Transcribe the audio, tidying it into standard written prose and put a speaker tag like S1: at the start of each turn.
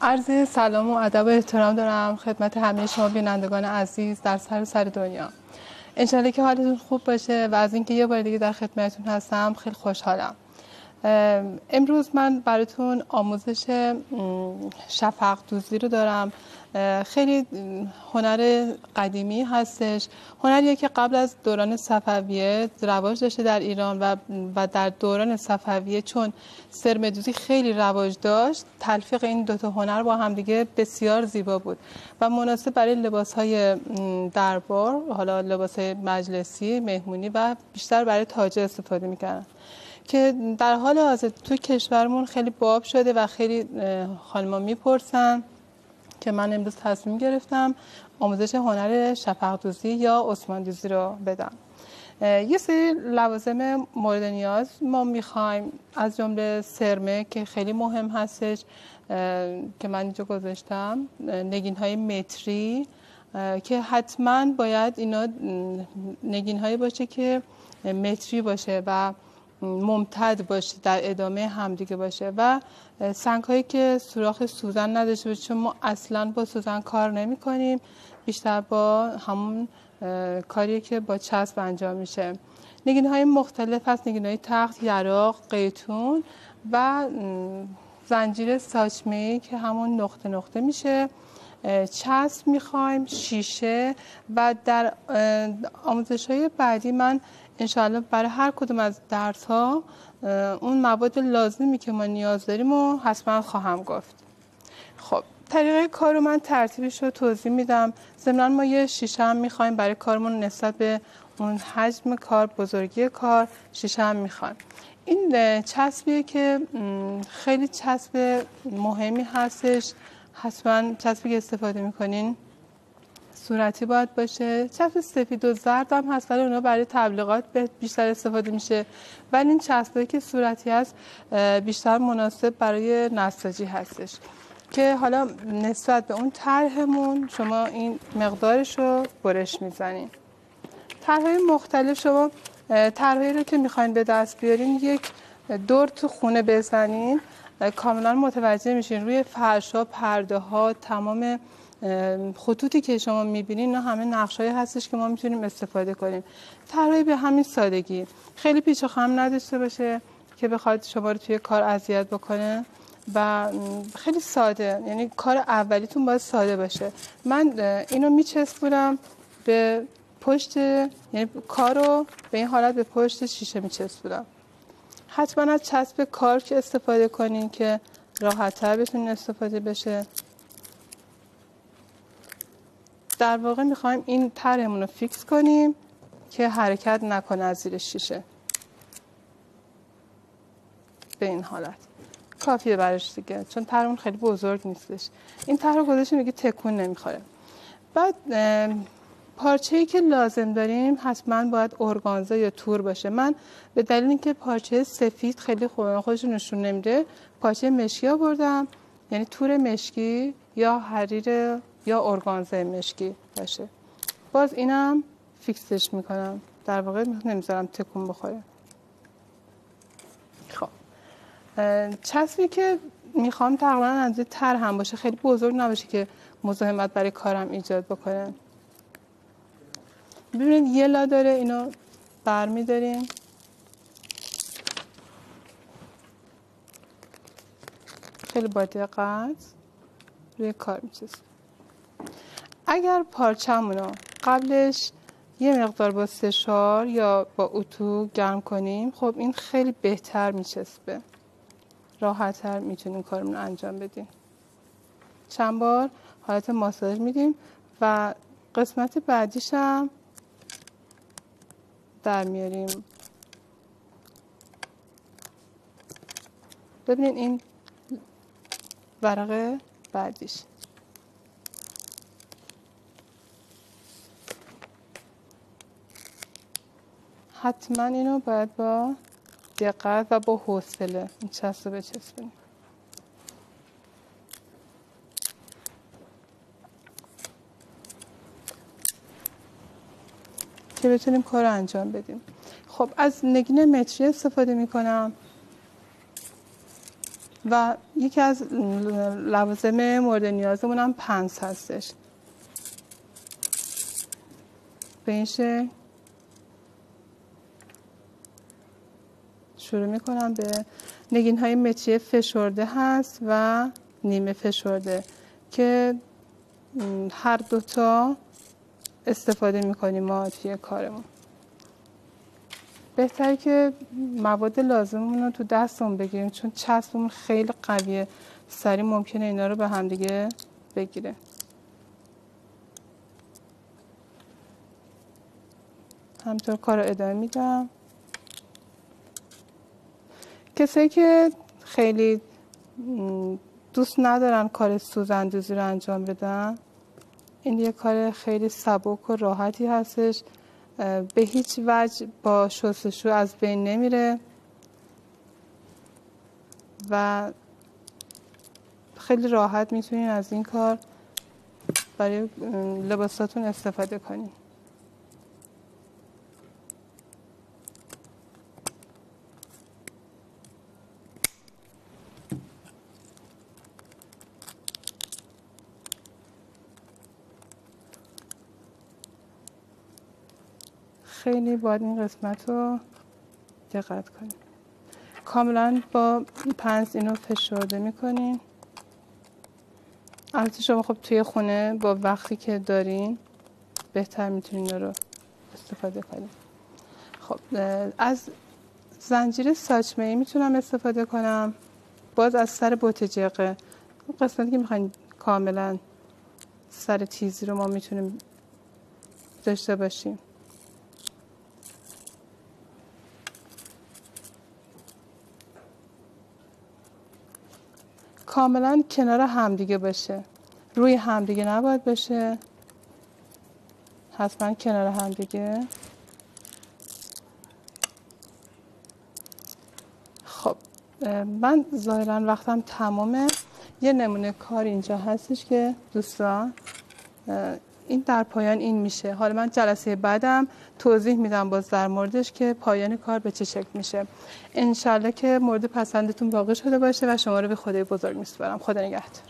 S1: عرض سلام و ادب و احترام دارم خدمت همه شما بینندگان عزیز در سر دنیا. انشالله که حالتون خوب باشه و از اینکه یه بار دیگه در خدمتتون هستم خیلی خوشحالم. امروز من براتون آموزش شفق دوزی رو دارم. خیلی هنر قدیمی هستش، هنریه که قبل از دوران صفویه رواج داشته در ایران و در دوران صفویه چون سرمه‌دوزی خیلی رواج داشت، تلفیق این دوتا هنر با هم دیگه بسیار زیبا بود و مناسب برای لباس‌های دربار، حالا لباس‌های مجلسی، مهمونی و بیشتر برای تاجر استفاده می‌کردن که در حال حاضر توی کشورمون خیلی باب شده و خیلی خانم‌ها میپرسن که من امروز تصمیم گرفتم آموزش هنر شفق دوزی یا عثمان دوزی رو بدم. یه سری لوازم مورد نیاز ما میخوایم، از جمله سرمه که خیلی مهم هستش که من اینجا گذاشتم، نگین‌های متری که حتما باید اینا نگین‌هایی باشه که متری باشه و ممتد باشه، در ادامه همدیگه باشه و سنگ هایی که سوراخ سوزن نداشته باشه، چون ما اصلا با سوزن کار نمی کنیم، بیشتر با همون کاریه که با چسب انجام میشه. نگین های مختلف هست، نگین های تخت، یراق، قیتون و زنجیر ساچمه‌ای که همون نقطه نقطه میشه. چسب میخوایم، شیشه و در آموزش های بعدی من انشاءالله برای هر کدوم از درس ها اون مواد لازمی که ما نیاز داریم و حتما خواهم گفت. خب طریقه کار رو من ترتیبش رو توضیح میدم. ضمناً ما یه شیشه هم میخوایم برای کارمون، نسبت به اون حجم کار، بزرگی کار شیشه هم میخوایم. این چسبیه که خیلی چسب مهمی هستش، حتما چسبی که استفاده میکنین صورتی باید باشه. چسب سفید و زرد هم هست ولی اونا برای تبلیغات بیشتر استفاده میشه، ولی این چسبایی که صورتی هست بیشتر مناسب برای نساجی هستش که حالا نسبت به اون طرحمون شما این مقدارش رو برش میزنین. طرحهای مختلف، شما طرحهایی رو که میخواین به دست بیارین یک دور تو خونه بزنین، کاملا متوجه میشین روی فرش‌ها، پرده‌ها، تمام خطوطی که شما میبینین اینا همه نقشه‌ای هستش که ما میتونیم استفاده کنیم. طرحی به همین سادگی، خیلی پیچ و خم نداشته باشه که بخواد شما رو توی کار اذیت بکنه و خیلی ساده، یعنی کار اولیتون باید ساده باشه. من اینو میچسبونم به پشت، یعنی کار رو به این حالت به پشت شیشه میچسبونم. حتما از چسب کارک استفاده کنین که راحت‌تر بتونین استفاده بشه. در واقع میخوایم این طرحمون رو فیکس کنیم که حرکت نکنه از زیر شیشه. به این حالت کافیه برش دیگه، چون طرحمون خیلی بزرگ نیستش. این طرح رو گذاشتیم دیگه تکون نمیخوره. بعد پارچه‌ای که لازم داریم حتما باید ارگانزا یا تور باشه. من به دلیل اینکه پارچه سفید خیلی خودش نشون نمیده، پارچه مشکی آوردم، یعنی تور مشکی یا حریر یا ارگانزا مشکی باشه. باز اینم فیکسش میکنم، در واقع نمیذارم تکون بخوره. خب چسبی که میخوام تقریبا اندازه تر هم باشه، خیلی بزرگ نباشه که مزاحمت برای کارم ایجاد بکنه. ببینید یه لا داره، اینو برمی‌داریم خیلی با دقت روی کار می‌چسبیم. اگر پارچه‌مونو قبلش یه مقدار با سشوار یا با اتو گرم کنیم، خب این خیلی بهتر می‌چسبه، راحت‌تر میتونیم کارمون رو انجام بدیم. چند بار حالت ماساژ میدیم و قسمت بعدیش هم در میاریم. ببینید این ورقه بعدیش. حتما اینو باید با دقت و با حوصله این چسب رو بچسبونیم که بتونیم کار رو انجام بدیم. خب از نگین متری استفاده میکنم. و یکی از لوازم مورد نیازمون هم پنس هستش. به این شکل شروع میکنم. به نگین های مچی فشرده هست و نیمه فشرده که هر دوتا استفاده میکنیم ما توی کارمون. بهتره که مواد لازممون رو تو دستمون بگیریم چون چسبمون خیلی قویه، سریع ممکنه اینا رو به هم دیگه بگیره. همینطور کار رو ادامه میدم. کسایی که خیلی دوست ندارن کار سوزندوزی رو انجام بدن، این یه کار خیلی سبک و راحتی هستش، به هیچ وجه با شستشو از بین نمیره و خیلی راحت میتونین از این کار برای لباساتون استفاده کنین. خیلی باید این قسمت رو دقت کنیم. کاملا با پنس اینو فشرده میکنین. البته شما خب توی خونه با وقتی که دارین بهتر میتونین رو استفاده کنین. خب از زنجیر ساچمه‌ای میتونم استفاده کنم، باز از سر بوتجقه، قسمتی که میخواین کاملا سر تیزی رو ما میتونیم داشته باشیم. کاملا کنار همدیگه باشه، روی همدیگه نباید باشه، حتما کنار همدیگه. خب من ظاهرا وقتم تمامه. یه نمونه کار اینجا هستش که دوستان این در پایان این میشه. حالا من جلسه بعدم توضیح میدم باز در موردش که پایان کار به چه شکل میشه. انشالله که مورد پسندتون واقع شده باشه و شما رو به خدای بزرگ میسپارم. خدا نگهدار.